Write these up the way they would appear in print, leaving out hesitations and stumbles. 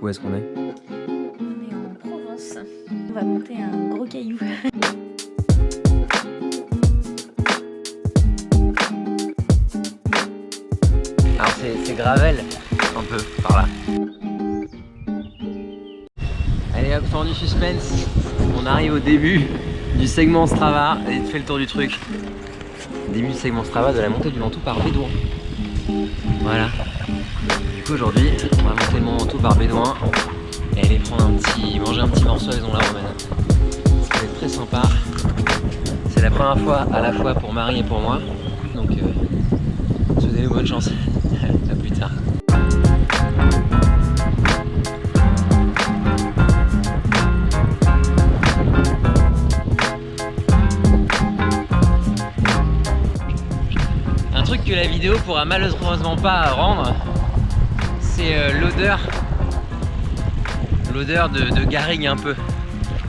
où est-ce qu'on est? On est en Provence. On va monter un gros caillou. Alors c'est gravel, un peu, par là. Allez hop, fin du suspense. On arrive au début du segment Strava. Allez, fais le tour du truc. Début du segment Strava de la montée du Ventoux par Bédouin. Voilà. Du coup aujourd'hui, on va monter le Mont Ventoux par Bédouin et aller prendre manger un petit morceau à Maison la Romaine. Ça va être très sympa. C'est la première fois à la fois pour Marie et pour moi. Donc souhaitez-nous bonne chance. À plus tard. Un truc que la vidéo pourra malheureusement pas rendre, c'est l'odeur de garrigue un peu.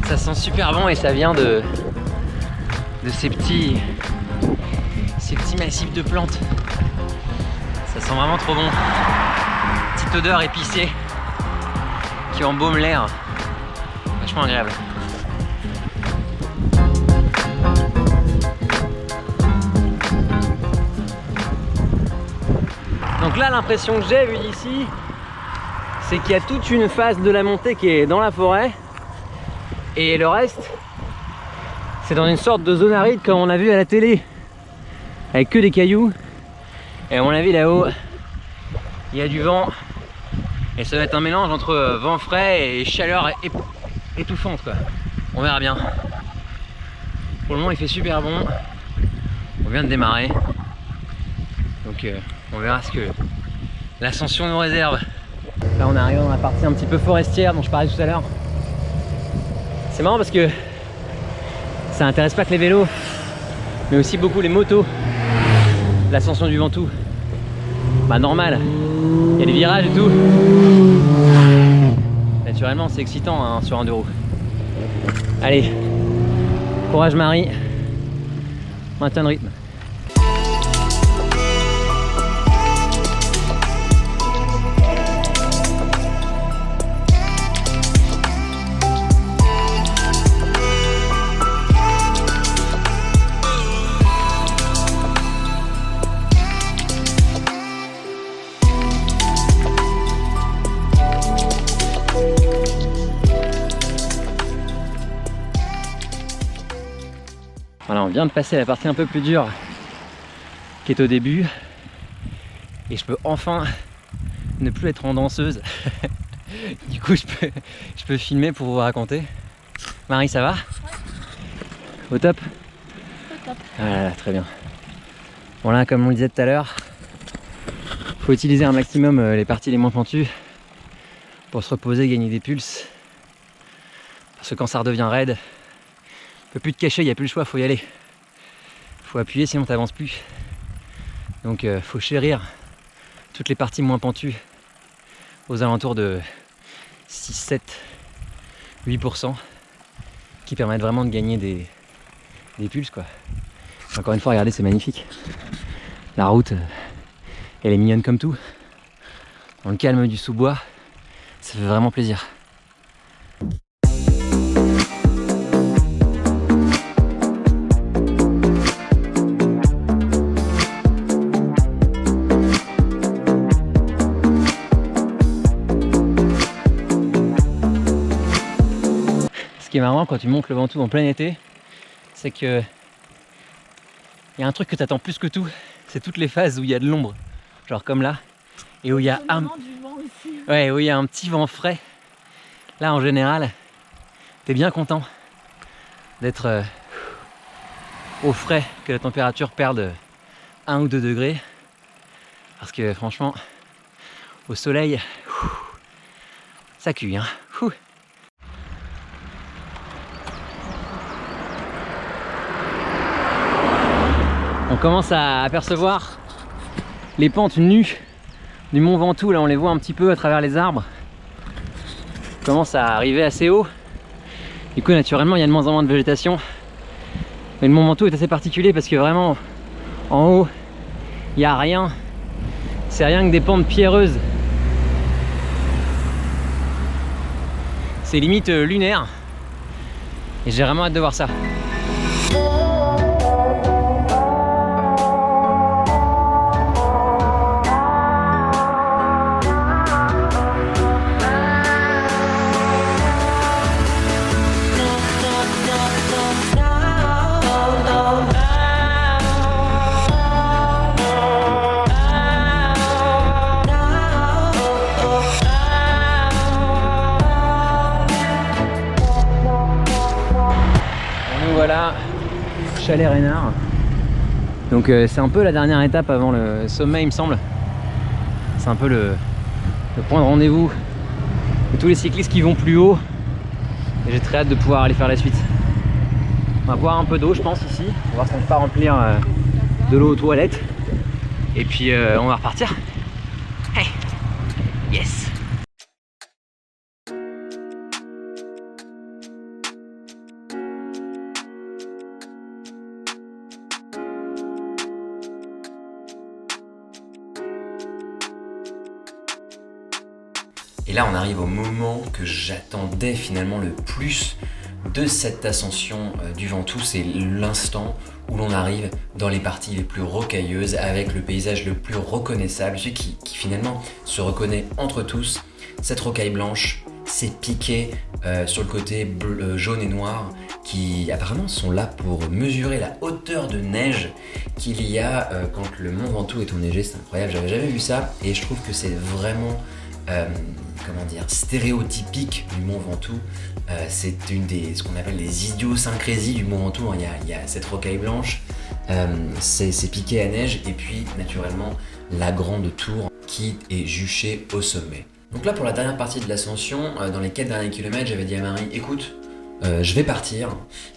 Ça sent super bon et ça vient de ces petits massifs de plantes. Ça sent vraiment trop bon. Petite odeur épicée qui embaume l'air. Vachement agréable. Donc là, l'impression que j'ai vu d'ici, c'est qu'il y a toute une phase de la montée qui est dans la forêt et le reste, c'est dans une sorte de zone aride comme on a vu à la télé, avec que des cailloux. Et à mon avis, là-haut, il y a du vent et ça va être un mélange entre vent frais et chaleur étouffante, quoi. On verra bien. Pour le moment, il fait super bon. On vient de démarrer, donc on verra ce que l'ascension nous réserve. Là, on arrive dans la partie un petit peu forestière dont je parlais tout à l'heure. C'est marrant parce que ça intéresse pas que les vélos, mais aussi beaucoup les motos. L'ascension du Ventoux, bah normal, il y a des virages et tout. Naturellement, c'est excitant hein, sur un 2 roues. Allez, courage Marie, maintiens le rythme. Voilà, on vient de passer la partie un peu plus dure qui est au début et je peux enfin ne plus être en danseuse. Du coup je peux filmer pour vous raconter. Marie, ça va? Ouais. Au top? Au top. Voilà, très bien. Bon là, comme on le disait tout à l'heure, faut utiliser un maximum les parties les moins pentues pour se reposer, gagner des pulses. Parce que quand ça redevient raide, peut plus te cacher, il n'y a plus le choix, faut y aller. Faut appuyer sinon t'avances plus. Donc faut chérir toutes les parties moins pentues aux alentours de 6, 7, 8% qui permettent vraiment de gagner des pulses quoi. Encore une fois, regardez, c'est magnifique. La route, elle est mignonne comme tout. Dans le calme du sous-bois, ça fait vraiment plaisir. Ce qui est marrant quand tu montes le Ventoux en plein été, c'est que il y a un truc que tu attends plus que tout, c'est toutes les phases où il y a de l'ombre, genre comme là, et où il y a un petit vent frais. Là en général, tu es bien content d'être au frais, que la température perde 1 ou 2 degrés, parce que franchement, au soleil, ça cuit, hein. On commence à apercevoir les pentes nues du Mont Ventoux. Là on les voit un petit peu à travers les arbres. On commence à arriver assez haut. Du coup naturellement il y a de moins en moins de végétation. Mais le Mont Ventoux est assez particulier parce que vraiment en haut il n'y a rien. C'est rien que des pentes pierreuses. C'est limite lunaire. Et j'ai vraiment hâte de voir ça. Voilà, Chalet Reynard. Donc c'est un peu la dernière étape avant le sommet, il me semble. C'est un peu le point de rendez-vous de tous les cyclistes qui vont plus haut. Et j'ai très hâte de pouvoir aller faire la suite. On va boire un peu d'eau, je pense, ici. On va voir si on peut pas remplir de l'eau aux toilettes. Et puis on va repartir. Hey, yes. Et là on arrive au moment que j'attendais finalement le plus de cette ascension du Ventoux, c'est l'instant où l'on arrive dans les parties les plus rocailleuses avec le paysage le plus reconnaissable, celui qui finalement se reconnaît entre tous. Cette rocaille blanche, ces piquets sur le côté bleu, jaune et noir qui apparemment sont là pour mesurer la hauteur de neige qu'il y a quand le mont Ventoux est enneigé. C'est incroyable, j'avais jamais vu ça et je trouve que c'est vraiment comment dire, stéréotypique du mont Ventoux. C'est une des, ce qu'on appelle les idiosyncrésies du mont Ventoux. Il y a cette rocaille blanche, ces piquets à neige et puis naturellement la grande tour qui est juchée au sommet. Donc là pour la dernière partie de l'ascension, dans les 4 derniers kilomètres, j'avais dit à Marie, écoute, je vais partir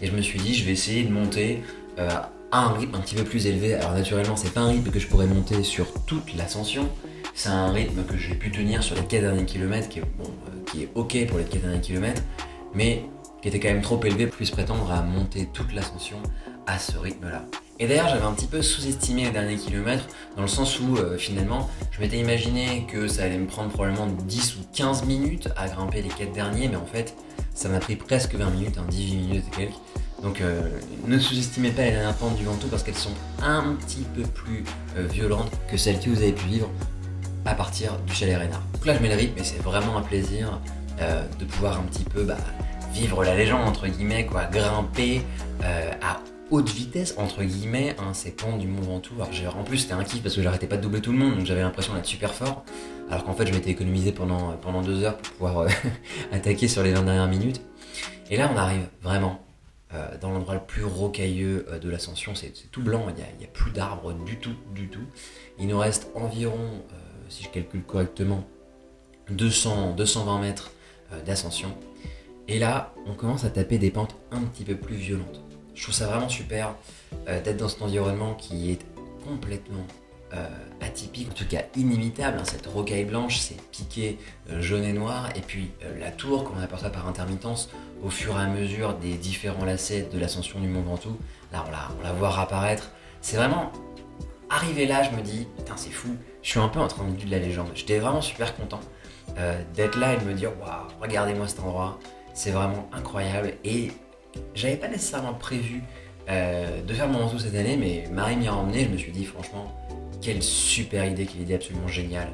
et je me suis dit je vais essayer de monter à un rythme un petit peu plus élevé. Alors naturellement c'est pas un rythme que je pourrais monter sur toute l'ascension, c'est un rythme que j'ai pu tenir sur les 4 derniers kilomètres qui est ok pour les 4 derniers kilomètres, mais qui était quand même trop élevé pour que je puisse prétendre à monter toute l'ascension à ce rythme-là. Et d'ailleurs, j'avais un petit peu sous-estimé les derniers kilomètres, dans le sens où finalement, je m'étais imaginé que ça allait me prendre probablement 10 ou 15 minutes à grimper les 4 derniers, mais en fait, ça m'a pris presque 20 minutes, 18 minutes et quelques. Donc ne sous-estimez pas les dernières pentes du Ventoux parce qu'elles sont un petit peu plus violentes que celles que vous avez pu vivre à partir du Chalet Reynard. Donc là je mets le rythme et c'est vraiment un plaisir de pouvoir un petit peu vivre la légende entre guillemets, quoi, grimper à haute vitesse entre guillemets ces pentes du mont Ventoux. Alors en plus c'était un kiff parce que j'arrêtais pas de doubler tout le monde, donc j'avais l'impression d'être super fort, alors qu'en fait je m'étais économisé pendant 2 heures pour pouvoir attaquer sur les 20 dernières minutes. Et là on arrive vraiment dans l'endroit le plus rocailleux de l'ascension, c'est tout blanc, il n'y a plus d'arbres du tout. Il nous reste environ, si je calcule correctement, 220 mètres d'ascension. Et là, on commence à taper des pentes un petit peu plus violentes. Je trouve ça vraiment super d'être dans cet environnement qui est complètement atypique, en tout cas inimitable, cette rocaille blanche, ces piquets jaune et noir, et puis la tour qu'on aperçoit par intermittence au fur et à mesure des différents lacets de l'ascension du mont Ventoux. Là on la voit apparaître. C'est vraiment, arrivé là je me dis, putain c'est fou, je suis un peu en train de vivre de la légende. J'étais vraiment super content d'être là et de me dire, waouh, regardez-moi cet endroit, c'est vraiment incroyable. Et j'avais pas nécessairement prévu de faire mon Ventoux cette année, mais Marie m'y a emmené, je me suis dit franchement, quelle super idée, quelle idée absolument géniale.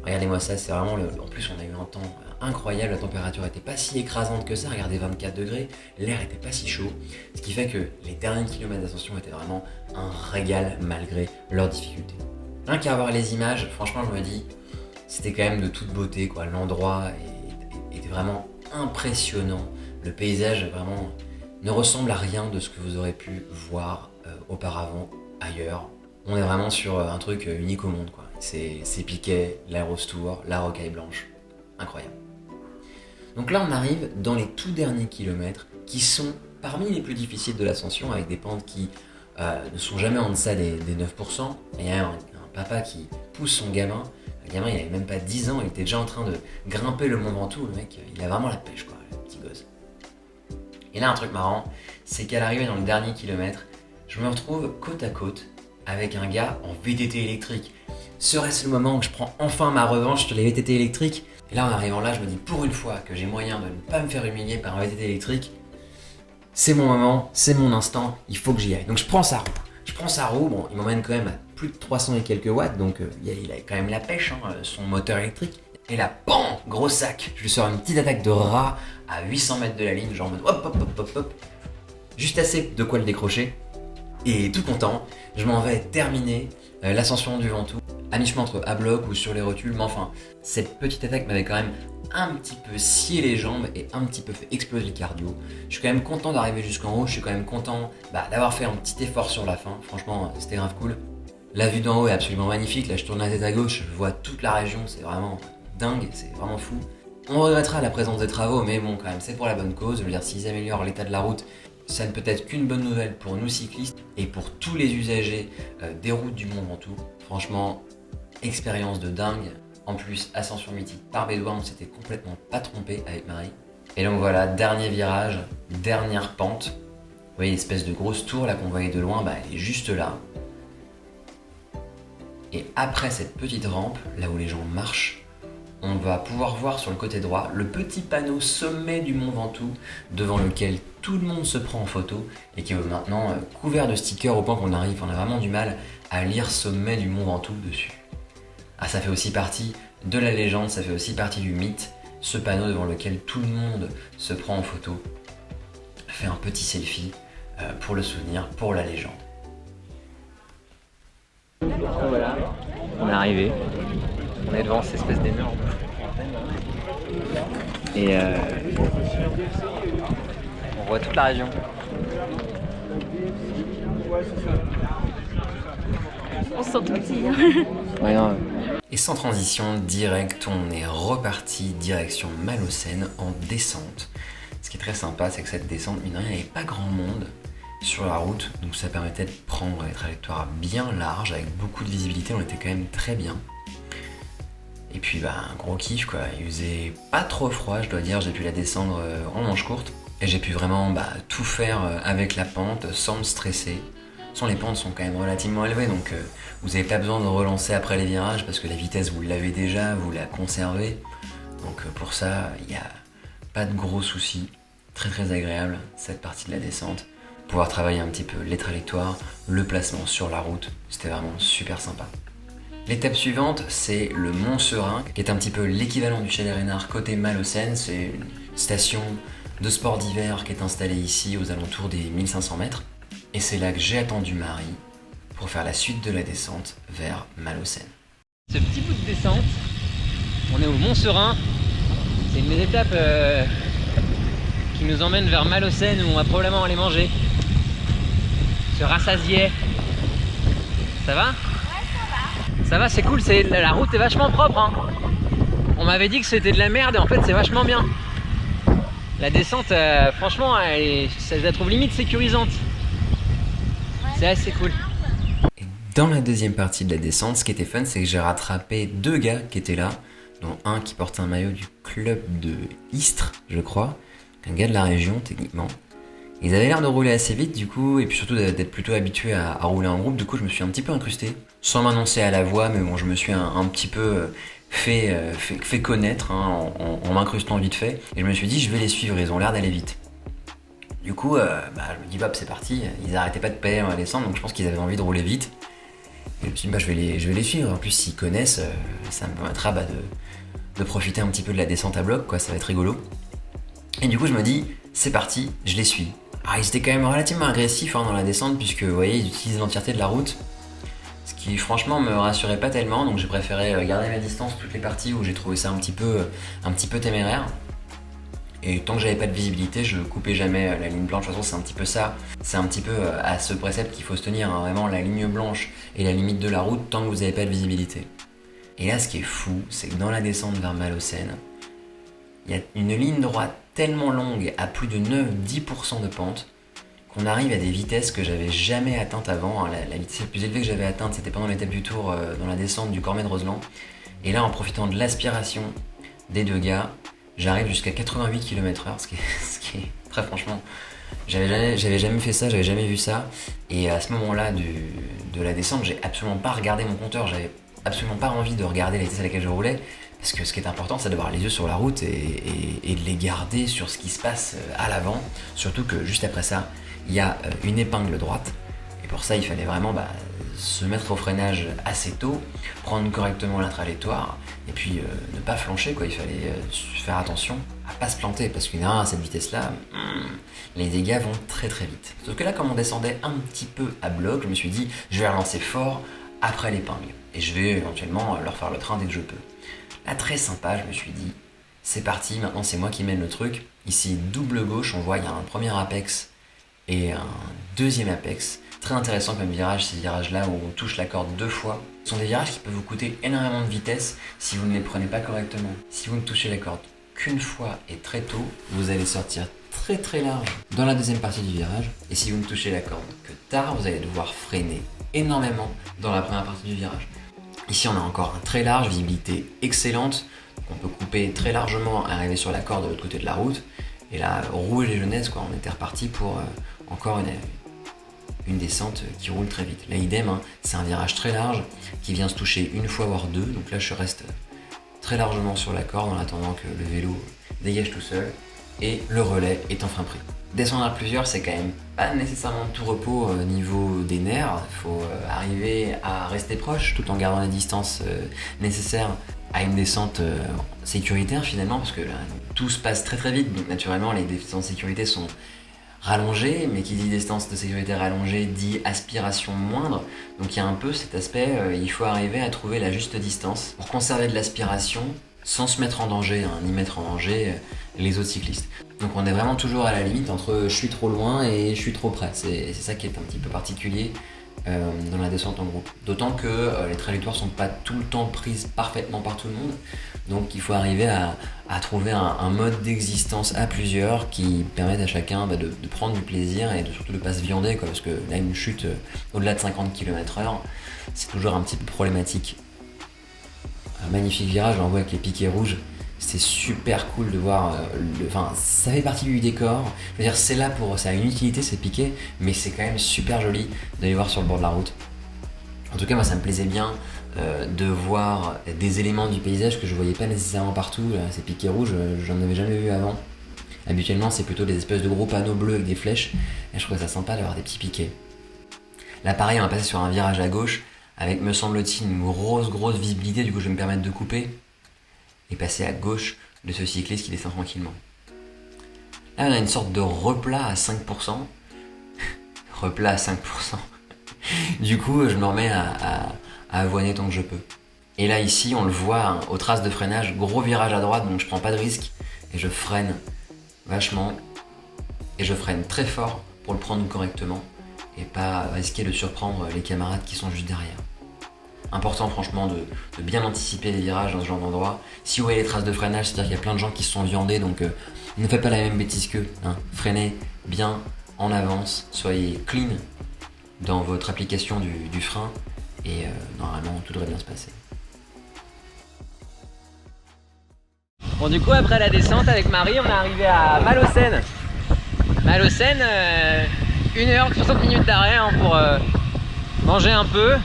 Regardez-moi ça, c'est vraiment en plus on a eu un temps incroyable, la température était pas si écrasante que ça, regardez 24 degrés, l'air était pas si chaud, ce qui fait que les derniers kilomètres d'ascension étaient vraiment un régal malgré leurs difficultés. Rien qu'à voir les images, franchement je me dis, c'était quand même de toute beauté, quoi. L'endroit était vraiment impressionnant, le paysage vraiment ne ressemble à rien de ce que vous aurez pu voir auparavant ailleurs. On est vraiment sur un truc unique au monde, quoi. C'est piquet, la rose tour, la rocaille blanche, incroyable. Donc là on arrive dans les tout derniers kilomètres qui sont parmi les plus difficiles de l'ascension, avec des pentes qui ne sont jamais en deçà des 9%. Et il y a un papa qui pousse son gamin. Le gamin il avait même pas 10 ans, il était déjà en train de grimper le mont Ventoux. Le mec il a vraiment la pêche, quoi, le petit gosse. Et là un truc marrant, c'est qu'à l'arrivée dans le dernier kilomètre, je me retrouve côte à côte avec un gars en VTT électrique. Serait-ce le moment où je prends enfin ma revanche sur les VTT électriques? Et là en arrivant là, je me dis pour une fois que j'ai moyen de ne pas me faire humilier par un VTT électrique, c'est mon moment, c'est mon instant, il faut que j'y aille. Donc je prends sa roue. Bon, il m'emmène quand même à plus de 300 et quelques watts, donc il a quand même la pêche, hein, son moteur électrique. Et là, BAM, gros sac. Je lui sors une petite attaque de rat à 800 mètres de la ligne, genre en mode hop, hop, hop, hop, hop. Juste assez de quoi le décrocher. Et tout content, je m'en vais terminer l'ascension du Ventoux, à mi-chemin entre à bloc ou sur les rotules. Mais enfin, cette petite attaque m'avait quand même un petit peu scié les jambes et un petit peu fait exploser le cardio. Je suis quand même content d'arriver jusqu'en haut, je suis quand même content d'avoir fait un petit effort sur la fin. Franchement, c'était grave cool. La vue d'en haut est absolument magnifique. Là, je tourne la tête à gauche, je vois toute la région, c'est vraiment dingue, c'est vraiment fou. On regrettera la présence des travaux, mais bon, quand même, c'est pour la bonne cause. Je veux dire, s'ils améliorent l'état de la route, ça ne peut être qu'une bonne nouvelle pour nous cyclistes et pour tous les usagers des routes du Mont Ventoux. Franchement, expérience de dingue. En plus, ascension mythique par Bédouin, on s'était complètement pas trompé avec Marie. Et donc voilà, dernier virage, dernière pente. Vous voyez l'espèce de grosse tour là qu'on voyait de loin, elle est juste là. Et après cette petite rampe, là où les gens marchent, on va pouvoir voir sur le côté droit le petit panneau sommet du Mont Ventoux devant lequel tout le monde se prend en photo et qui est maintenant couvert de stickers au point qu'on a vraiment du mal à lire sommet du Mont Ventoux dessus. Ah, ça fait aussi partie de la légende, ça fait aussi partie du mythe, ce panneau devant lequel tout le monde se prend en photo, fait un petit selfie pour le souvenir, pour la légende. Voilà, on est arrivé. On est devant cette espèce d'énorme et on voit toute la région. On se sent tout petit. Hein. Ouais, non. Et sans transition, direct, on est reparti direction Malaucène en descente. Ce qui est très sympa, c'est que cette descente, mine de rien, il n'y avait pas grand monde sur la route, donc ça permettait de prendre des trajectoires bien larges avec beaucoup de visibilité. On était quand même très bien. Et puis un gros kiff quoi, il faisait pas trop froid, je dois dire, j'ai pu la descendre en manche courte et j'ai pu vraiment tout faire avec la pente sans me stresser. Sans les pentes sont quand même relativement élevées, donc vous n'avez pas besoin de relancer après les virages parce que la vitesse vous l'avez déjà, vous la conservez. Donc pour ça, il n'y a pas de gros soucis. Très très agréable cette partie de la descente. Pouvoir travailler un petit peu les trajectoires, le placement sur la route, c'était vraiment super sympa. L'étape suivante, c'est le Mont Serein, qui est un petit peu l'équivalent du Chalet Reynard côté Malaucène. C'est une station de sport d'hiver qui est installée ici aux alentours des 1500 mètres. Et c'est là que j'ai attendu Marie pour faire la suite de la descente vers Malaucène. Ce petit bout de descente, on est au Mont Serein. C'est une des étapes qui nous emmène vers Malaucène où on va probablement aller manger. Se rassasier. Ça va ? Ça va, c'est cool, la route est vachement propre. Hein. On m'avait dit que c'était de la merde et en fait c'est vachement bien. La descente, franchement, je la trouve limite sécurisante. C'est assez cool. Et dans la deuxième partie de la descente, ce qui était fun, c'est que j'ai rattrapé deux gars qui étaient là, dont un qui portait un maillot du club de Istres, je crois, un gars de la région techniquement. Ils avaient l'air de rouler assez vite du coup, et puis surtout d'être plutôt habitués à rouler en groupe. Du coup je me suis un petit peu incrusté, sans m'annoncer à la voix, mais bon je me suis un petit peu fait connaître hein, en m'incrustant vite fait. Et je me suis dit je vais les suivre, ils ont l'air d'aller vite. Du coup je me dis c'est parti, ils arrêtaient pas de pédaler dans la descente, donc je pense qu'ils avaient envie de rouler vite. Et je me suis dit je vais les suivre, en plus s'ils connaissent, ça me permettra de profiter un petit peu de la descente à bloc, quoi, ça va être rigolo. Et du coup je me dis c'est parti, je les suis. Alors ils étaient quand même relativement agressifs dans la descente puisque vous voyez ils utilisent l'entièreté de la route. Ce qui franchement me rassurait pas tellement, donc j'ai préféré garder ma distance toutes les parties où j'ai trouvé ça un petit peu téméraire. Et tant que j'avais pas de visibilité, je coupais jamais la ligne blanche. De toute façon c'est un petit peu ça, c'est un petit peu à ce précepte qu'il faut se tenir, hein. Vraiment la ligne blanche et la limite de la route tant que vous n'avez pas de visibilité. Et là ce qui est fou, c'est que dans la descente vers Malaucène, il y a une ligne droite tellement longue à plus de 9-10% de pente qu'on arrive à des vitesses que j'avais jamais atteintes avant. La vitesse la plus élevée que j'avais atteinte c'était pendant l'étape du Tour dans la descente du Cormet de Roseland. Et là en profitant de l'aspiration des deux gars, j'arrive jusqu'à 88 km/h, ce qui est très franchement, j'avais jamais fait ça, j'avais jamais vu ça. Et à ce moment-là de la descente, j'ai absolument pas regardé mon compteur, j'avais absolument pas envie de regarder la vitesse à laquelle je roulais, Parce que ce qui est important, c'est d'avoir les yeux sur la route et de les garder sur ce qui se passe à l'avant. Surtout que juste après ça, il y a une épingle droite. Et pour ça, il fallait vraiment se mettre au freinage assez tôt, prendre correctement la trajectoire, et puis ne pas flancher, quoi. Il fallait faire attention à pas se planter, parce qu'une erreur à cette vitesse-là, les dégâts vont très très vite. Sauf que là, comme on descendait un petit peu à bloc, je me suis dit, je vais relancer fort après l'épingle, et je vais éventuellement leur faire le train dès que je peux. Là, très sympa, je me suis dit, c'est parti, maintenant c'est moi qui mène le truc. Ici, double gauche, on voit, il y a un premier apex et un deuxième apex. Très intéressant comme virage, ces virages-là où on touche la corde 2 fois. Ce sont des virages qui peuvent vous coûter énormément de vitesse si vous ne les prenez pas correctement. Si vous ne touchez la corde qu'une fois et très tôt, vous allez sortir très très large dans la deuxième partie du virage. Et si vous ne touchez la corde que tard, vous allez devoir freiner énormément dans la première partie du virage. Ici, on a encore un très large, visibilité excellente. On peut couper très largement, arriver sur la corde de l'autre côté de la route. Et là, rouge et jeunesse, quoi. On était reparti pour encore une descente qui roule très vite. Là, idem, hein, c'est un virage très large qui vient se toucher une fois voire deux. Donc là, je reste très largement sur la corde en attendant que le vélo dégage tout seul. Et le relais est enfin pris. Descendre à plusieurs, c'est quand même pas nécessairement tout repos au niveau des nerfs. Il faut arriver à rester proche tout en gardant les distances nécessaires à une descente sécuritaire finalement, parce que là, tout se passe très très vite. Donc naturellement, les distances de sécurité sont rallongées, mais qui dit distance de sécurité rallongée dit aspiration moindre. Donc il y a un peu cet aspect, il faut arriver à trouver la juste distance pour conserver de l'aspiration sans se mettre en danger, ni mettre en danger les autres cyclistes. Donc on est vraiment toujours à la limite entre je suis trop loin et je suis trop près. C'est ça qui est un petit peu particulier dans la descente en groupe. D'autant que les trajectoires sont pas tout le temps prises parfaitement par tout le monde. Donc il faut arriver à trouver un mode d'existence à plusieurs qui permette à chacun de prendre du plaisir et surtout de ne pas se viander, quoi, parce que là une chute au-delà de 50 km/h, c'est toujours un petit peu problématique. Un magnifique virage, on voit avec les piquets rouges. C'est super cool de voir, ça fait partie du décor. Je veux dire, c'est là ça a une utilité ces piquets, mais c'est quand même super joli d'aller voir sur le bord de la route. En tout cas, moi ça me plaisait bien de voir des éléments du paysage que je voyais pas nécessairement partout. Là, ces piquets rouges, j'en avais jamais vu avant. Habituellement, c'est plutôt des espèces de gros panneaux bleus avec des flèches, et je trouvais ça sympa d'avoir des petits piquets. Là, pareil, on va passer sur un virage à gauche, avec, me semble-t-il, une grosse visibilité, du coup je vais me permettre de couper et passer à gauche de ce cycliste qui descend tranquillement. Là on a une sorte de replat à 5%. Replat à 5%. Du coup je me remets à avoiner tant que je peux. Et là ici on le voit, hein, aux traces de freinage, gros virage à droite, donc je prends pas de risque et je freine vachement. Et je freine très fort pour le prendre correctement et pas risquer de surprendre les camarades qui sont juste derrière. Important franchement de bien anticiper les virages dans ce genre d'endroit. Si vous voyez les traces de freinage, c'est-à-dire qu'il y a plein de gens qui se sont viandés, donc ne faites pas la même bêtise qu'eux. Freinez bien en avance, soyez clean dans votre application du frein et normalement tout devrait bien se passer. Bon, du coup après la descente avec Marie, on est arrivé à Malaucène. Malaucène, 1h, 60 minutes d'arrêt pour manger un peu,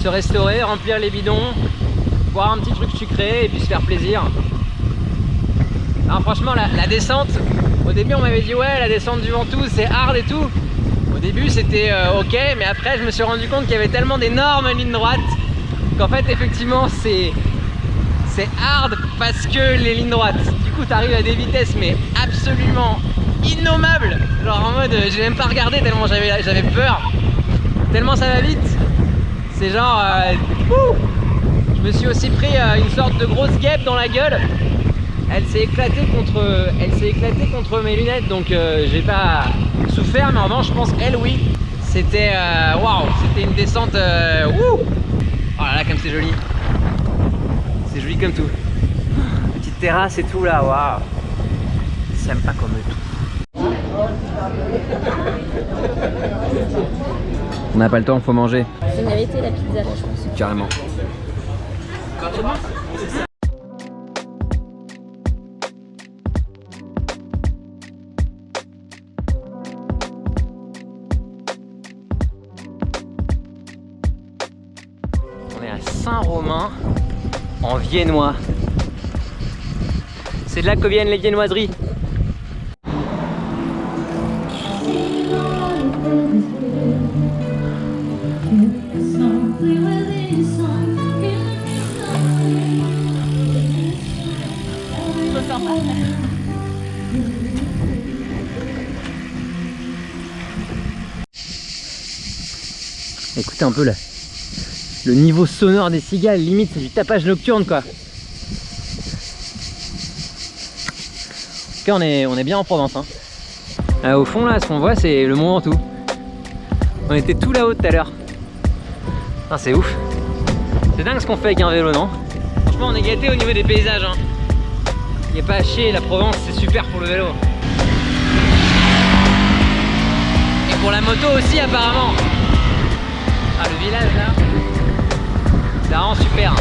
se restaurer, remplir les bidons, boire un petit truc sucré et puis se faire plaisir. Alors franchement la descente, au début on m'avait dit ouais la descente du Ventoux c'est hard et tout. Au début c'était ok, mais après je me suis rendu compte qu'il y avait tellement d'énormes lignes droites qu'en fait effectivement c'est hard parce que les lignes droites. Du coup t'arrives à des vitesses mais absolument innommables. Genre en mode j'ai même pas regardé tellement j'avais peur. Tellement ça va vite. C'est genre je me suis aussi pris une sorte de grosse guêpe dans la gueule. Elle s'est éclatée contre mes lunettes, donc j'ai pas souffert, mais en revanche je pense elle oui. C'était waouh, c'était une descente wouh. Oh là là comme c'est joli. C'est joli comme tout. Petite terrasse et tout là, waouh. C'est pas comme tout. On n'a pas le temps, faut manger. Ça méritait la pizza là, je pense. Carrément. On est à Saint-Romain en viennois. C'est de là que viennent les viennoiseries. Écoutez un peu là, le niveau sonore des cigales, limite c'est du tapage nocturne quoi. En tout cas on est bien en Provence hein. Au fond là, ce qu'on voit c'est le Mont Ventoux. On était tout là-haut tout à l'heure. C'est ouf. C'est dingue ce qu'on fait avec un vélo, non? Franchement on est gâté au niveau des paysages hein. Il n'y a pas à chier, la Provence c'est super pour le vélo. Et pour la moto aussi apparemment. Ah, le village là, c'est vraiment super.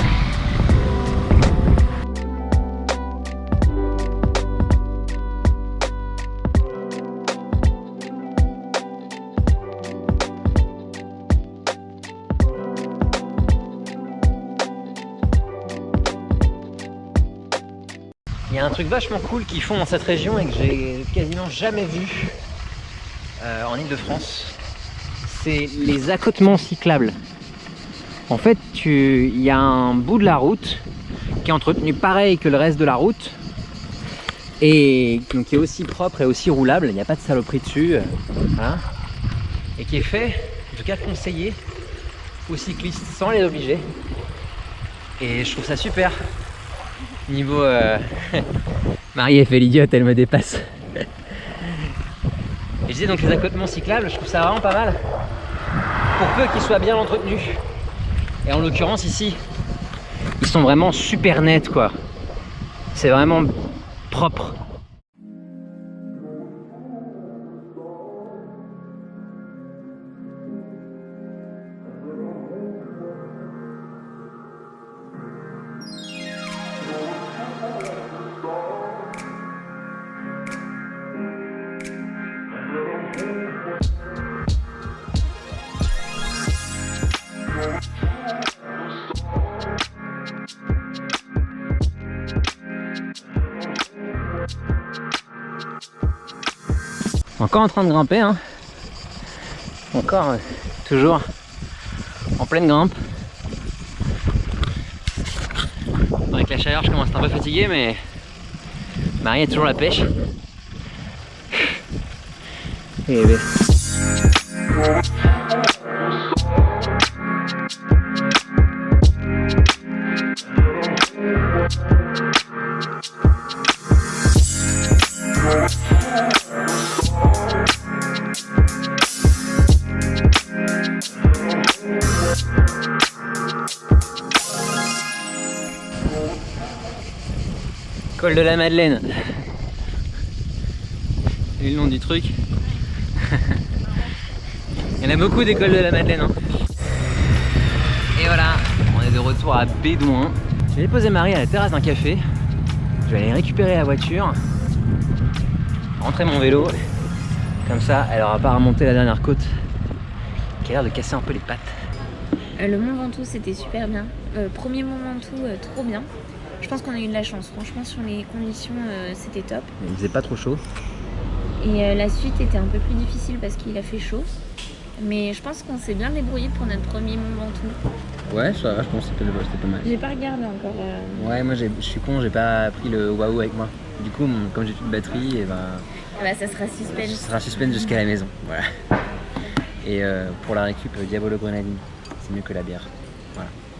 Il y a un truc vachement cool qu'ils font dans cette région et que j'ai quasiment jamais vu en Ile-de-France. C'est les accotements cyclables. En fait, il y a un bout de la route qui est entretenu pareil que le reste de la route et donc qui est aussi propre et aussi roulable. Il n'y a pas de saloperie dessus, voilà. Et qui est fait, en tout cas conseillé aux cyclistes sans les obliger. Et je trouve ça super. Niveau Marie elle fait l'idiote, elle me dépasse. Et je disais donc les accotements cyclables, je trouve ça vraiment pas mal. Pour peu qu'ils soient bien entretenus. Et en l'occurrence ici, ils sont vraiment super nets quoi. C'est vraiment propre. Encore en train de grimper hein. Encore toujours en pleine grimpe. Avec la chaleur je commence à être un peu fatigué mais Marie a toujours la pêche. Et col de la Madeleine. C'est le nom du truc. Il y en a beaucoup des cols de la Madeleine. Hein. Et voilà, on est de retour à Bédouin. Je vais déposer Marie à la terrasse d'un café. Je vais aller récupérer la voiture, rentrer mon vélo. Comme ça, elle aura pas à remonter la dernière côte qui a l'air de casser un peu les pattes. Le Mont Ventoux c'était super bien. Premier Mont Ventoux, trop bien. Je pense qu'on a eu de la chance. Franchement, sur les conditions, c'était top. Il faisait pas trop chaud. Et la suite était un peu plus difficile parce qu'il a fait chaud. Mais je pense qu'on s'est bien débrouillé pour notre premier Mont Ventoux. Ouais, ça va, je pense que c'était pas mal. J'ai pas regardé encore. Ouais, moi je suis con, j'ai pas pris le Wahoo avec moi. Du coup, comme j'ai plus de batterie, et ça sera suspense. Ça sera suspense jusqu'à la maison. Voilà. Et pour la récup, Diabolo Grenadine, c'est mieux que la bière. Voilà.